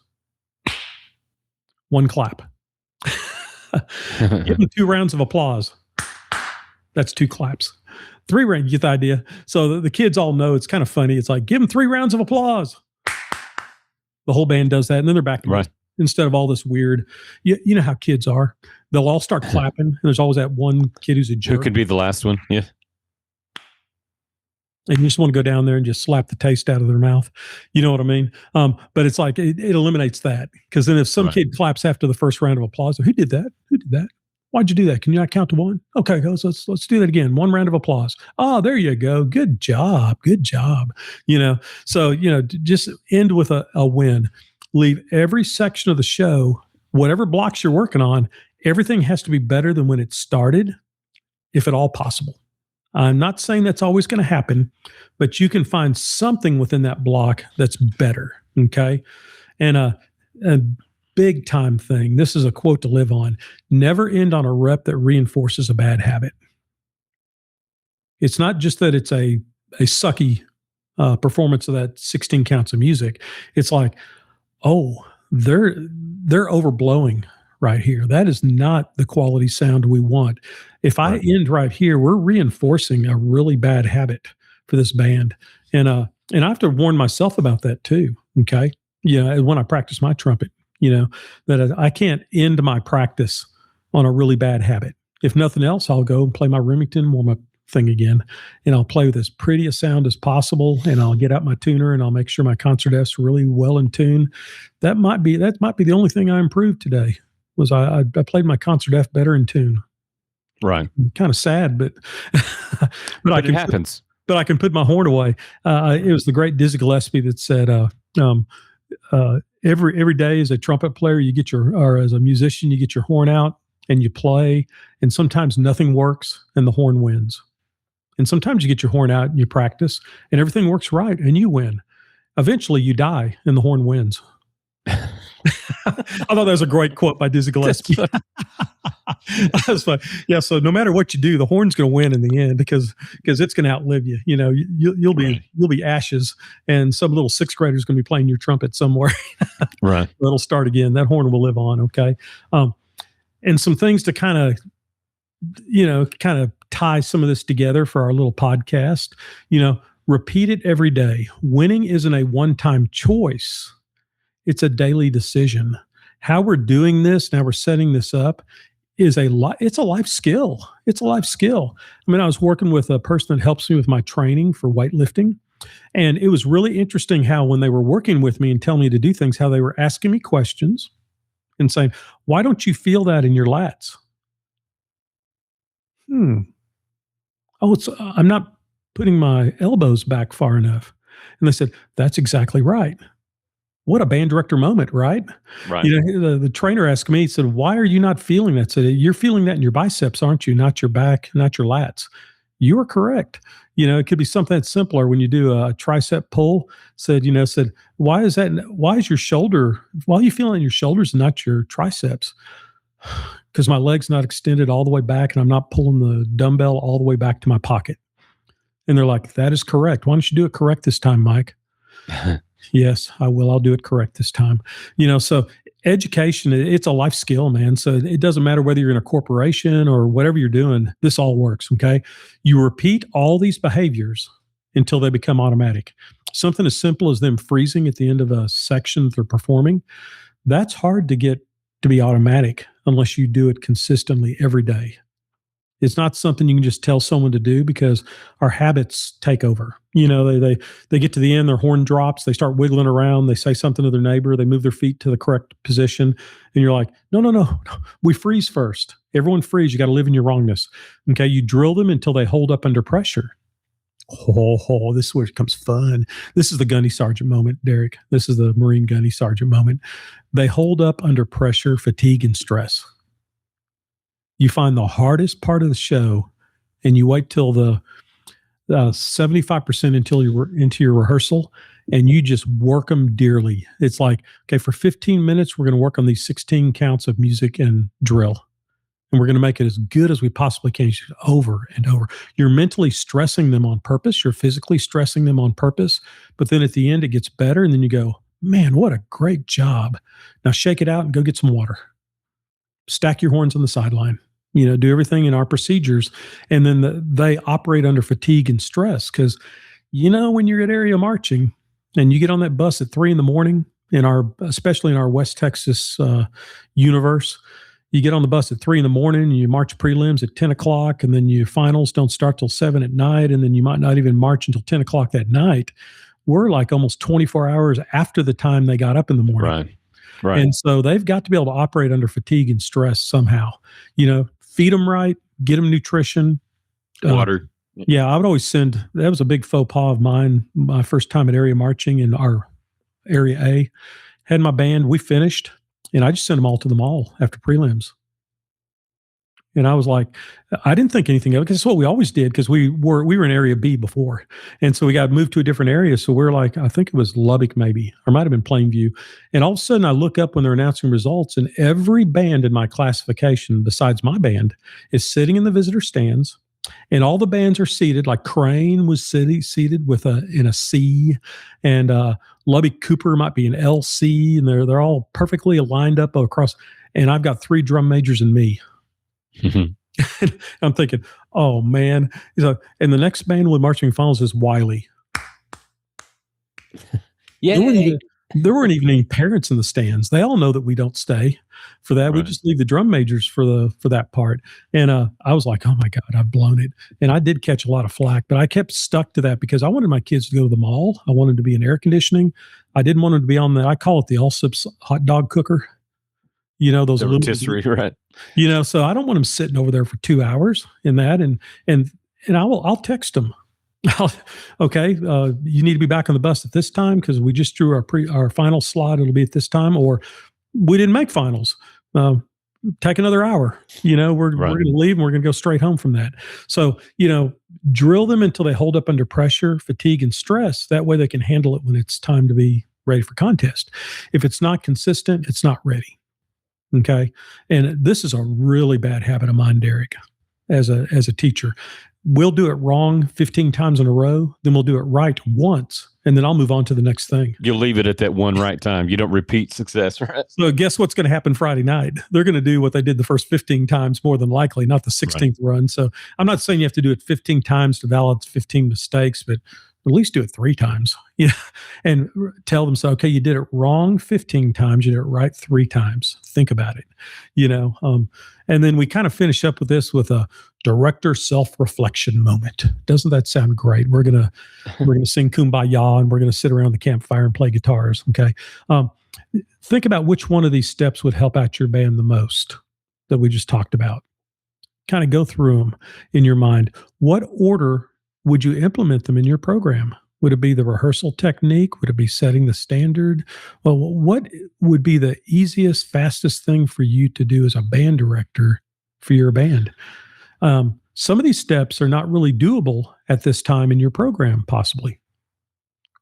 one clap. Give them 2 rounds of applause. That's 2 claps. 3 rounds, you get the idea. So the kids all know it's kind of funny. It's like, give them 3 rounds of applause. The whole band does that, and then they're back to it. Instead of all this weird, you know how kids are. They'll all start clapping, and there's always that one kid who's a jerk. Who could be the last one? Yeah. And you just want to go down there and just slap the taste out of their mouth. You know what I mean? But it's like, it eliminates that. Because then if some kid claps after the first round of applause, who did that? Who did that? Why'd you do that? Can you not count to 1? Okay, let's do that again. 1 round of applause. Oh, there you go. Good job. So, just end with a win. Leave every section of the show, whatever blocks you're working on, everything has to be better than when it started, if at all possible. I'm not saying that's always going to happen, but you can find something within that block that's better. Okay. And a big time thing. This is a quote to live on. Never end on a rep that reinforces a bad habit. It's not just that it's a sucky performance of that 16 counts of music. It's like, oh, they're overblowing right here. That is not the quality sound we want. If I end right here, we're reinforcing a really bad habit for this band. And I have to warn myself about that too. Okay. Yeah. When I practice my trumpet, that I can't end my practice on a really bad habit. If nothing else, I'll go and play my Remington warm-up thing again, and I'll play with as pretty a sound as possible, and I'll get out my tuner and I'll make sure my concert F's really well in tune. That might be the only thing I improved today, was I played my concert F better in tune. Right. Kind of sad, but but it happens. But I can put my horn away. It was the great Dizzy Gillespie that said, every day as a trumpet player, or as a musician, you get your horn out and you play, and sometimes nothing works and the horn wins. And sometimes you get your horn out and you practice and everything works right and you win. Eventually you die and the horn wins. I thought that was a gregreat quote by Dizzy Gillespie. That's fun. Yeah. So no matter what you do, the horn's going to win in the end because it's going to outlive you. You'll be ashes, and some little sixth grader is going to be playing your trumpet somewhere. Right. It'll start again. That horn will live on. Okay. And some things to kind of tie some of this together for our little podcast. Repeat it every day. Winning isn't a one-time choice. It's a daily decision. How we're doing this, now we're setting this up, it's a life skill. It's a life skill. I mean, I was working with a person that helps me with my training for weightlifting. And it was really interesting how when they were working with me and telling me to do things, how they were asking me questions and saying, why don't you feel that in your lats? Oh, I'm not putting my elbows back far enough. And they said, that's exactly right. What a band director moment, right? Right. The trainer asked me, he said, why are you not feeling that? So you're feeling that in your biceps, aren't you? Not your back, not your lats. You are correct. It could be something that's simpler when you do a tricep pull. Said, why is that? Why is your shoulder, why are you feeling in your shoulders and not your triceps? Because my leg's not extended all the way back and I'm not pulling the dumbbell all the way back to my pocket. And they're like, that is correct. Why don't you do it correct this time, Mike? Yes, I will. I'll do it correct this time. So education, it's a life skill, man. So it doesn't matter whether you're in a corporation or whatever you're doing, this all works. Okay. You repeat all these behaviors until they become automatic. Something as simple as them freezing at the end of a section that they're performing, that's hard to get to be automatic unless you do it consistently every day. It's not something you can just tell someone to do because our habits take over. They get to the end, their horn drops, they start wiggling around, they say something to their neighbor, they move their feet to the correct position, and you're like, no, we freeze first. Everyone freeze. You got to live in your wrongness. Okay, you drill them until they hold up under pressure. Oh, this is where it becomes fun. This is the gunny sergeant moment, Derek. This is the Marine gunny sergeant moment. They hold up under pressure, fatigue, and stress. You find the hardest part of the show and you wait till the 75% until you're into your rehearsal and you just work them dearly. It's like, okay, for 15 minutes, we're going to work on these 16 counts of music and drill. And we're going to make it as good as we possibly can, over and over. You're mentally stressing them on purpose. You're physically stressing them on purpose. But then at the end, it gets better. And then you go, man, what a great job. Now shake it out and go get some water. Stack your horns on the sideline. Do everything in our procedures. And then they operate under fatigue and stress because, when you're at area marching and you get on that bus at 3 a.m. especially in our West Texas universe, you get on the bus at 3 a.m. and you march prelims at 10 o'clock and then your finals don't start till 7 at night. And then you might not even march until 10 o'clock that night. We're like almost 24 hours after the time they got up in the morning. Right. And so they've got to be able to operate under fatigue and stress somehow, feed them right, get them nutrition. Water. I would always that was a big faux pas of mine. My first time at area marching in our area A, had my band, we finished, and I just sent them all to the mall after prelims. And I was like, I didn't think anything of it because it's what we always did because we were in area B before. And so we got moved to a different area. So we're like, I think it was Lubbock maybe, or might have been Plainview. And all of a sudden I look up when they're announcing results and every band in my classification besides my band is sitting in the visitor stands. And all the bands are seated, like Crane was seated in a C, and Lubbock Cooper might be an LC, and they're all perfectly lined up across. and I've got 3 drum majors and me. I'm thinking, oh man. And the next band with marching finals is Wiley. Yeah. There weren't even any parents in the stands. They all know that we don't stay for that. Right. We just leave the drum majors for that part. And I was like, oh my God, I've blown it. And I did catch a lot of flack, but I kept stuck to that because I wanted my kids to go to the mall. I wanted to be in air conditioning. I didn't want them to be on I call it the Allsup's hot dog cooker. Those the rotisserie, right? So I don't want them sitting over there for 2 hours in that. And I'll text them. Okay, you need to be back on the bus at this time because we just drew our final slot. It'll be at this time, or we didn't make finals. Take another hour. We're going to leave and we're going to go straight home from that. So drill them until they hold up under pressure, fatigue, and stress. That way they can handle it when it's time to be ready for contest. If it's not consistent, it's not ready. Okay, and this is a really bad habit of mine, Derek, as a teacher. We'll do it wrong 15 times in a row, then we'll do it right once, and then I'll move on to the next thing. You'll leave it at that one right time. You don't repeat success, right? So guess what's going to happen Friday night? They're going to do what they did the first 15 times more than likely, not the 16th run. So I'm not saying you have to do it 15 times to validate 15 mistakes, but at least do it 3 times. And tell them, so, okay, you did it wrong 15 times, you did it right 3 times. Think about it, and then we kind of finish up with this with a director self-reflection moment. Doesn't that sound great? We're gonna sing Kumbaya and we're gonna sit around the campfire and play guitars. Okay, think about which one of these steps would help out your band the most that we just talked about. Kind of go through them in your mind. What order would you implement them in your program? Would it be the rehearsal technique? Would it be setting the standard? Well, what would be the easiest, fastest thing for you to do as a band director for your band? Some of these steps are not really doable at this time in your program, possibly.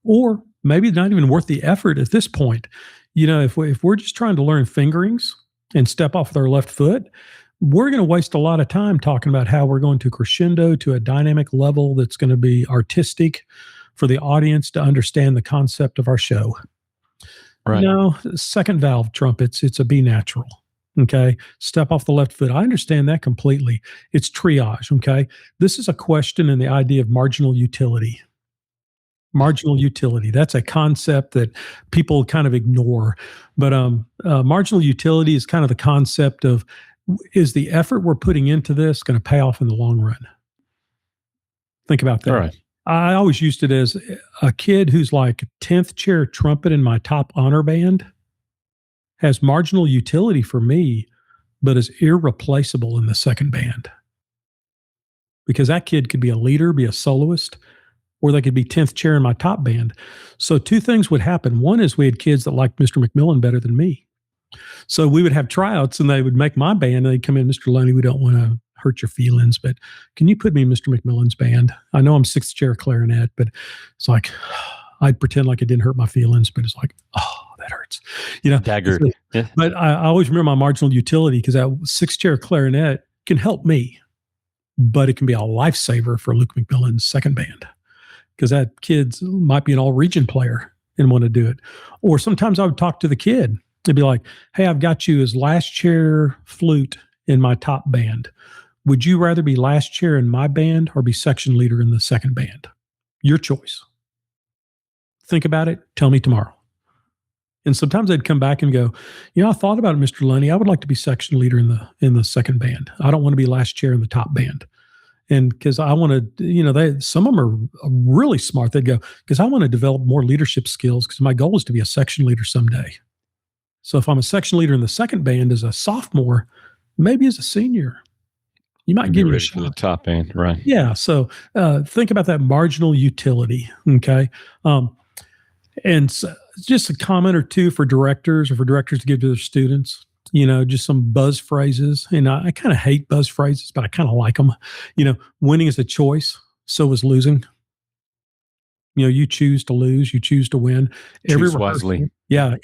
Or maybe not even worth the effort at this point. If we're just trying to learn fingerings and step off with our left foot, we're going to waste a lot of time talking about how we're going to crescendo to a dynamic level that's going to be artistic for the audience to understand the concept of our show. Right. Second valve trumpets, it's a B natural. Okay. Step off the left foot. I understand that completely. It's triage. Okay. This is a question in the idea of marginal utility. Marginal utility. That's a concept that people kind of ignore. But marginal utility is kind of the concept of, is the effort we're putting into this going to pay off in the long run? Think about that. All right. I always used it as a kid who's like 10th chair trumpet in my top honor band has marginal utility for me, but is irreplaceable in the second band. Because that kid could be a leader, be a soloist, or they could be 10th chair in my top band. So 2 things would happen. One is we had kids that liked Mr. McMillan better than me. So we would have tryouts and they would make my band and they'd come in, Mr. Lunney, we don't want to hurt your feelings, but can you put me in Mr. McMillan's band? I know I'm 6th chair clarinet, but it's like, I'd pretend like it didn't hurt my feelings, but it's like, oh, that hurts. Dagger. Yeah. But I always remember my marginal utility because that 6th chair clarinet can help me, but it can be a lifesaver for Luke McMillan's second band because that kid might be an all-region player and want to do it. Or sometimes I would talk to the kid. It'd be like, hey, I've got you as last chair flute in my top band. Would you rather be last chair in my band or be section leader in the second band? Your choice. Think about it. Tell me tomorrow. And sometimes they'd come back and go, I thought about it, Mr. Lunney. I would like to be section leader in the second band. I don't want to be last chair in the top band. And because I want to, some of them are really smart. They'd go, because I want to develop more leadership skills because my goal is to be a section leader someday. So if I'm a section leader in the second band as a sophomore, maybe as a senior, you might get ready for the top end, right? Yeah. So think about that marginal utility. Okay. And so just a comment or two for directors or for directors to give to their students, just some buzz phrases. And I kind of hate buzz phrases, but I kind of like them. Winning is a choice. So is losing. You choose to lose, you choose to win. Choose wisely. Yeah.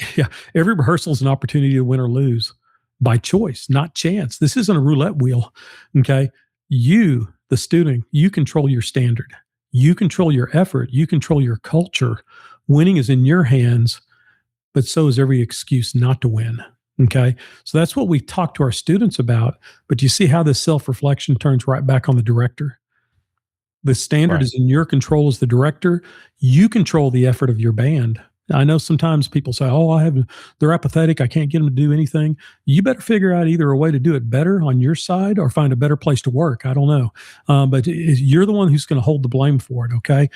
Every rehearsal is an opportunity to win or lose by choice, not chance. This isn't a roulette wheel. Okay. You, the student, you control your standard. You control your effort. You control your culture. Winning is in your hands, but so is every excuse not to win. Okay. So that's what we talk to our students about. But you see how this self reflection turns right back on the director. The standard Right. is in your control as the director. You control the effort of your band. I know sometimes people say, "Oh, they're apathetic. I can't get them to do anything." You better figure out either a way to do it better on your side or find a better place to work. I don't know, but you're the one who's going to hold the blame for it. Okay,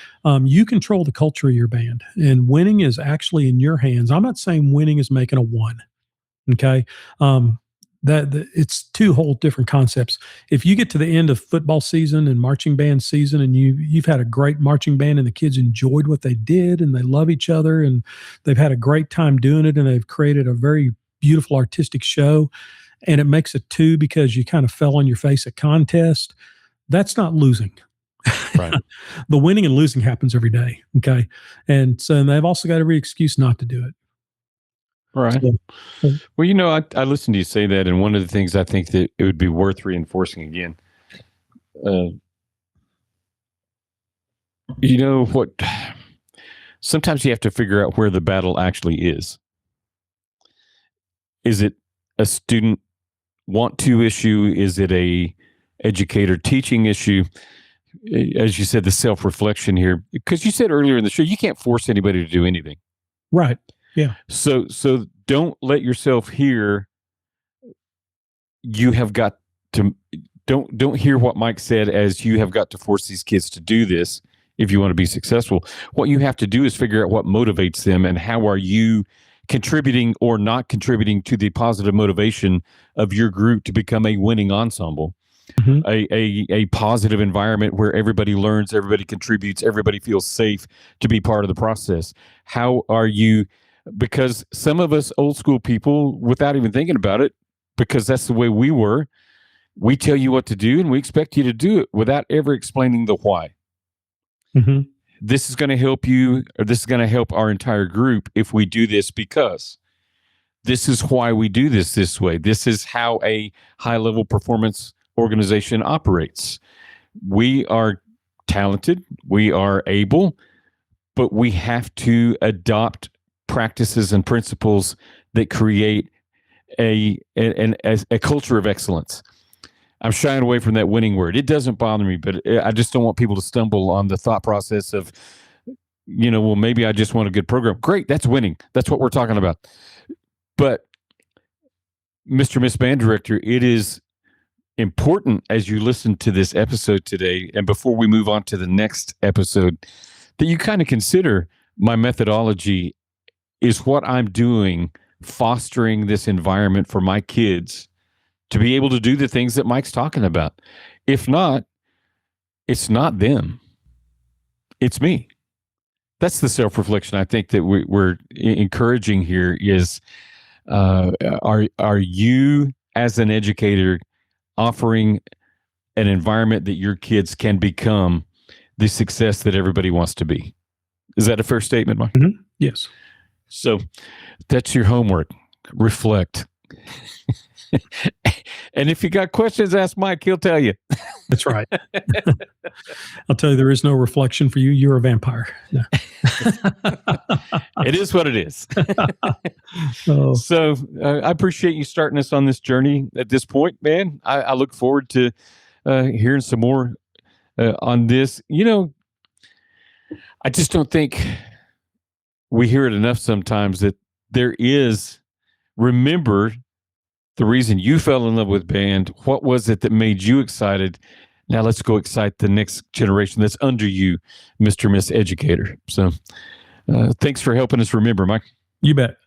you control the culture of your band, and winning is actually in your hands. I'm not saying winning is making a one. Okay. It's two whole different concepts. If you get to the end of football season and marching band season and you've had a great marching band and the kids enjoyed what they did and they love each other and they've had a great time doing it and they've created a very beautiful artistic show and it makes it two because you kind of fell on your face at contest, that's not losing. Right. The winning and losing happens every day. Okay. And so they've also got every excuse not to do it. Right. So, Well, I listened to you say that, and one of the things I think that it would be worth reinforcing again, what? Sometimes you have to figure out where the battle actually is. Is it a student want to issue? Is it a educator teaching issue? As you said, the self-reflection here, because you said earlier in the show, you can't force anybody to do anything. right. Yeah. So don't let yourself hear you have got to don't hear what Mike said as you have got to force these kids to do this if you want to be successful. What you have to do is figure out what motivates them and how are you contributing or not contributing to the positive motivation of your group to become a winning ensemble. Mm-hmm. A positive environment where everybody learns, everybody contributes, everybody feels safe to be part of the process. How are you? Because some of us old school people, without even thinking about it, because that's the way we were, we tell you what to do and we expect you to do it without ever explaining the why. Mm-hmm. This is going to help you, or this is going to help our entire group if we do this because this is why we do this way. This is how a high level performance organization operates. We are talented, we are able, but we have to adopt practices and principles that create a culture of excellence. I'm shying away from that winning word. It doesn't bother me, but I just don't want people to stumble on the thought process of, well, maybe I just want a good program. Great, that's winning. That's what we're talking about. But Mr. Miss Band Director, it is important as you listen to this episode today, and before we move on to the next episode, that you kind of consider my methodology is what I'm doing, fostering this environment for my kids to be able to do the things that Mike's talking about. If not, it's not them. It's me. That's the self-reflection I think that we're encouraging here is, are you as an educator offering an environment that your kids can become the success that everybody wants to be? Is that a fair statement, Mike? Mm-hmm. Yes. So that's your homework. Reflect. And if you got questions, ask Mike. He'll tell you. That's right. I'll tell you, there is no reflection for you. You're a vampire. No. It is what it is. So I appreciate you starting us on this journey at this point, man. I look forward to hearing some more on this. I just don't think we hear it enough sometimes that there is, remember the reason you fell in love with band. What was it that made you excited? Now let's go excite the next generation that's under you, Mr. Miss Educator. So thanks for helping us remember, Mike. You bet.